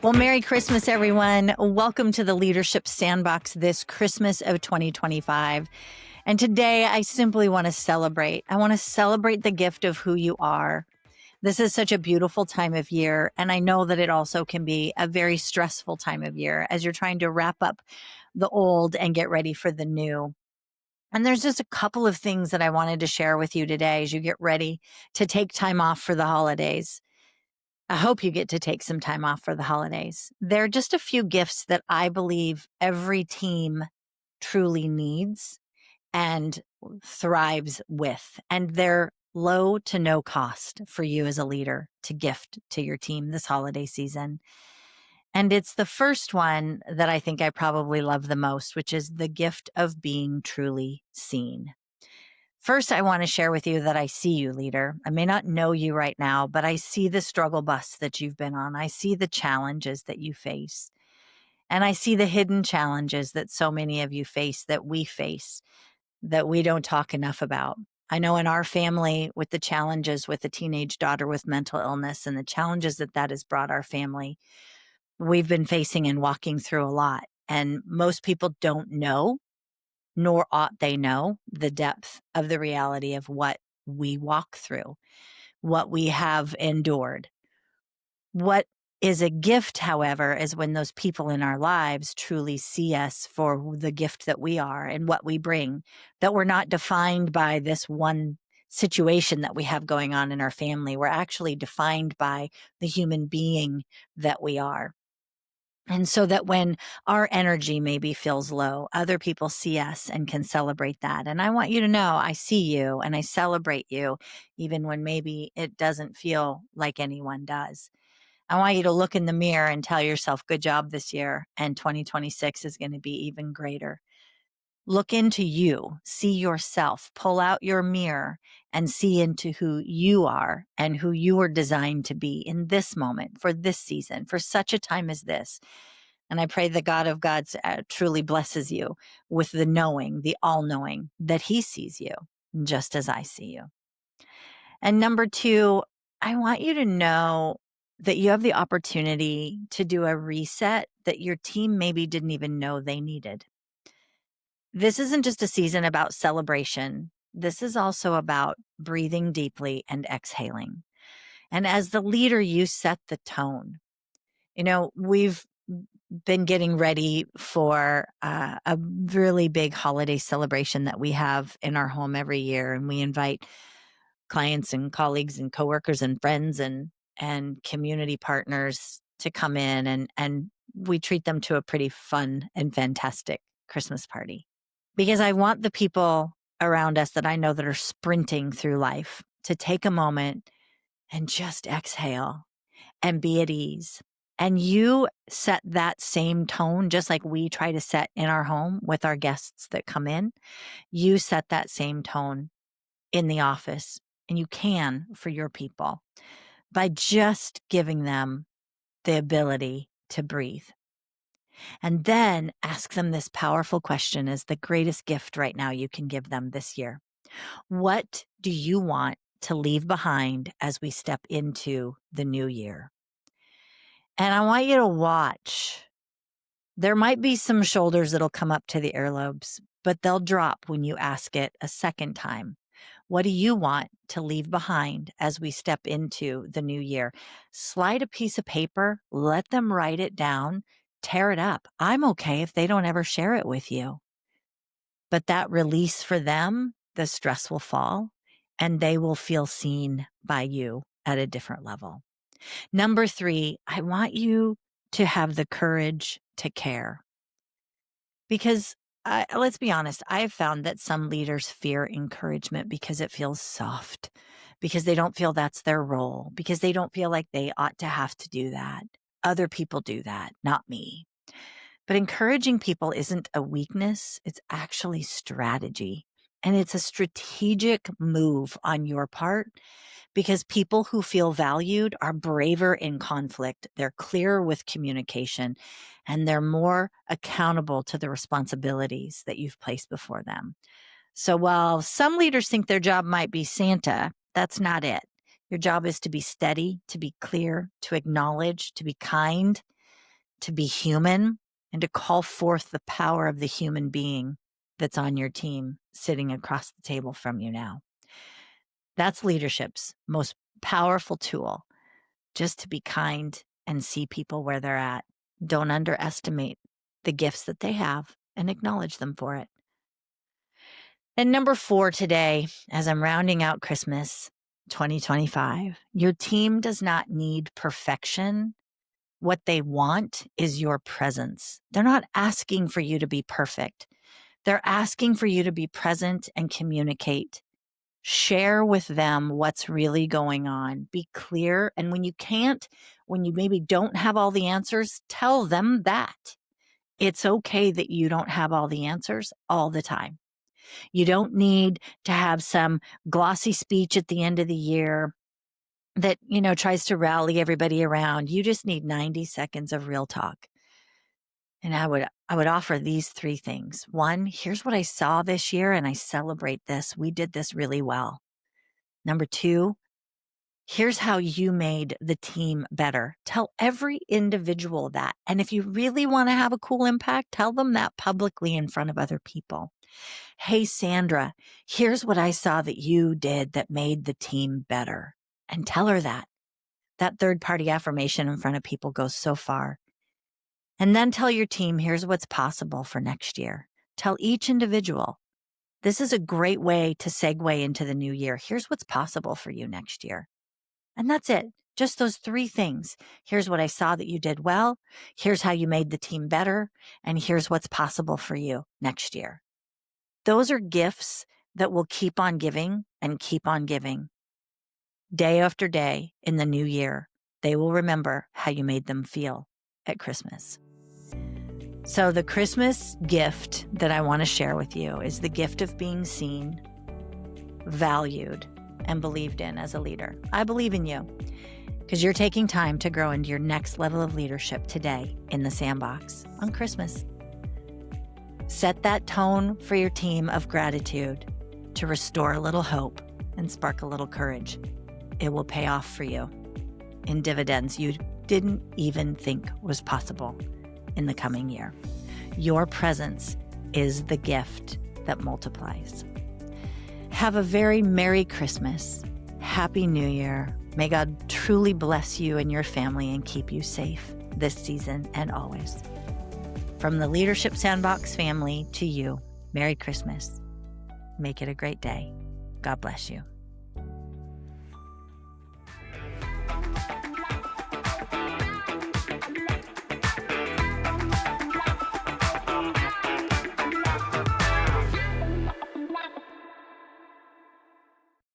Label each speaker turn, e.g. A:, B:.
A: Well, Merry Christmas, everyone. Welcome to the Leadership Sandbox this Christmas of 2025. And today I simply want to celebrate. I want to celebrate the gift of who you are. This is such a beautiful time of year. And I know that it also can be a very stressful time of year as you're trying to wrap up the old and get ready for the new. And there's just a couple of things that I wanted to share with you today as you get ready to take time off for the holidays. I hope you get to take some time off for the holidays. There are just a few gifts that I believe every team truly needs and thrives with. And they're low to no cost for you as a leader to gift to your team this holiday season. And it's the first one that I think I probably love the most, which is the gift of being truly seen. First, I want to share with you that I see you, leader. I may not know you right now, but I see the struggle bus that you've been on. I see the challenges that you face. And I see the hidden challenges that so many of you face, that we don't talk enough about. I know in our family, with the challenges with a teenage daughter with mental illness and the challenges that that has brought our family, we've been facing and walking through a lot. And most people don't know, nor ought they know, the depth of the reality of what we walk through, what we have endured. What is a gift, however, is when those people in our lives truly see us for the gift that we are and what we bring, that we're not defined by this one situation that we have going on in our family. We're actually defined by the human being that we are. And so that when our energy maybe feels low, other people see us and can celebrate that. And I want you to know I see you and I celebrate you, even when maybe it doesn't feel like anyone does. I want you to look in the mirror and tell yourself, good job this year. And 2026 is going to be even greater. Look into you, see yourself, pull out your mirror and see into who you are and who you are designed to be in this moment, for this season, for such a time as this. And I pray the God of gods truly blesses you with the knowing, the all knowing that he sees you just as I see you. And number two, I want you to know that you have the opportunity to do a reset that your team maybe didn't even know they needed. This isn't just a season about celebration. This is also about breathing deeply and exhaling. And as the leader, you set the tone. You know, we've been getting ready for a really big holiday celebration that we have in our home every year. And we invite clients and colleagues and coworkers and friends and community partners to come in and we treat them to a pretty fun and fantastic Christmas party. Because I want the people around us that I know that are sprinting through life to take a moment and just exhale and be at ease. And you set that same tone, just like we try to set in our home with our guests that come in. You set that same tone in the office, and you can for your people by just giving them the ability to breathe. And then ask them this powerful question as the greatest gift right now you can give them this year. What do you want to leave behind as we step into the new year? And I want you to watch. There might be some shoulders that'll come up to the earlobes, but they'll drop when you ask it a second time. What do you want to leave behind as we step into the new year? Slide a piece of paper, let them write it down, tear it up. I'm okay if they don't ever share it with you. But that release for them, the stress will fall and they will feel seen by you at a different level. Number three, I want you to have the courage to care. Because let's be honest, I've found that some leaders fear encouragement because it feels soft, because they don't feel that's their role, because they don't feel like they ought to have to do that. Other people do that, not me. But encouraging people isn't a weakness, it's actually strategy. And it's a strategic move on your part because people who feel valued are braver in conflict. They're clearer with communication and they're more accountable to the responsibilities that you've placed before them. So while some leaders think their job might be Santa, that's not it. Your job is to be steady, to be clear, to acknowledge, to be kind, to be human and to call forth the power of the human being that's on your team sitting across the table from you now. That's leadership's most powerful tool, just to be kind and see people where they're at. Don't underestimate the gifts that they have and acknowledge them for it. And number 4 today, as I'm rounding out Christmas 2025, your team does not need perfection. What they want is your presence. They're not asking for you to be perfect. They're asking for you to be present and communicate. Share with them what's really going on. Be clear. And when you can't, when you maybe don't have all the answers, tell them that. It's okay that you don't have all the answers all the time. You don't need to have some glossy speech at the end of the year that, tries to rally everybody around. You just need 90 seconds of real talk. And I would offer these 3 things. 1, here's what I saw this year and I celebrate this. We did this really well. Number 2, here's how you made the team better. Tell every individual that. And if you really want to have a cool impact, tell them that publicly in front of other people. Hey, Sandra, here's what I saw that you did that made the team better. And tell her that. That third-party affirmation in front of people goes so far. And then tell your team, here's what's possible for next year. Tell each individual, this is a great way to segue into the new year. Here's what's possible for you next year. And that's it. Just those 3 things. Here's what I saw that you did well. Here's how you made the team better. And here's what's possible for you next year. Those are gifts that will keep on giving and keep on giving. Day after day in the new year, they will remember how you made them feel at Christmas. So the Christmas gift that I want to share with you is the gift of being seen, valued, and believed in as a leader. I believe in you because you're taking time to grow into your next level of leadership today in the Sandbox on Christmas. Set that tone for your team of gratitude to restore a little hope and spark a little courage. It will pay off for you in dividends you didn't even think was possible in the coming year. Your presence is the gift that multiplies. Have a very Merry Christmas. Happy New Year. May God truly bless you and your family and keep you safe this season and always. From the Leadership Sandbox family to you, Merry Christmas. Make it a great day. God bless you.